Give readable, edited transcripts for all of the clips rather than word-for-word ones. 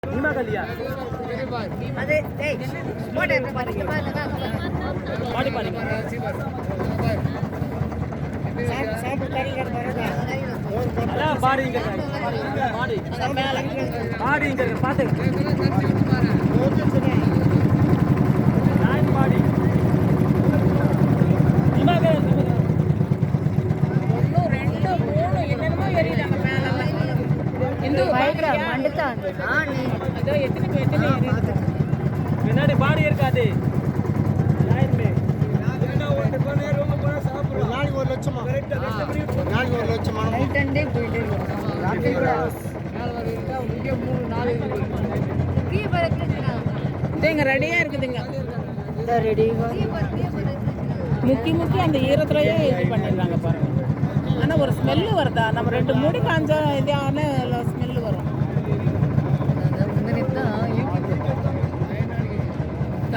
நிமா கல்லியா அது டேய் போடு பாருங்க பாடி பாடி சாப்பிட்டு கறிகள் வரதா அதான் பாடி இங்க பாடி பாடி இங்க பாத்து லைன் பாடி நிமா கல்லியா 1 2 3 என்னென்னமோ எரியுதாங்க மேல இந்து பாக்குறா மண்டதா நீ அதோ எத்தனை எரியுது பின்னாடி பாடி இருக்காது லைன் மே நாளைக்கு 1 லட்சமா நாளைக்கு 1 லட்சமா ரைட் ஹேண்டே போயிட்டே இருக்கு ராத்திரி கூட மேல வரீங்க இங்க 3 4 இருக்கு கீ பரக்குதுங்க தேங்க ரெடியா இருக்குதுங்க இந்த ரெடி முக்கி முக்கி அந்த ஈரத்துலயே இது பண்ணிடுறாங்க பாருங்க ஆனா ஒரு ஸ்மெல் வருதா நம்ம 2 மூடி காஞ்சா இதான ஸ்மெல் வரும்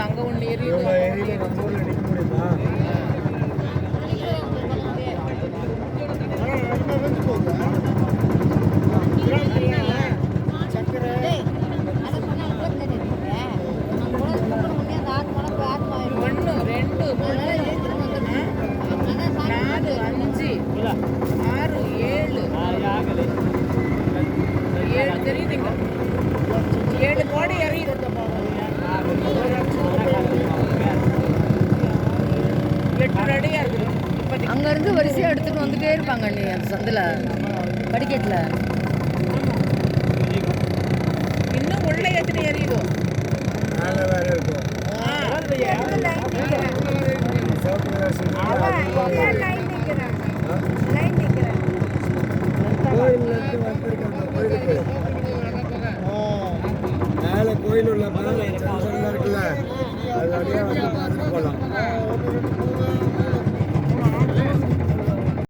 அங்க ஒண்ணு எரியுது நம்ம ஊர்ல நிக்க முடியுமா தெரியுதுங்க 7 கோடி எரியுது அங்க இருந்து வரிசையா எடுத்துட்டு வந்துட்டே இருப்பாங்க நீ அந்த சந்தில படிக்கட்டுல இன்னும் உள்ள எத்தனை எரியுதோ மேல வேற இருக்கும் மேல கோயில் உள்ள இருக்குல்ல அது அப்படியே வந்து பார்த்துட்டு போகலாம்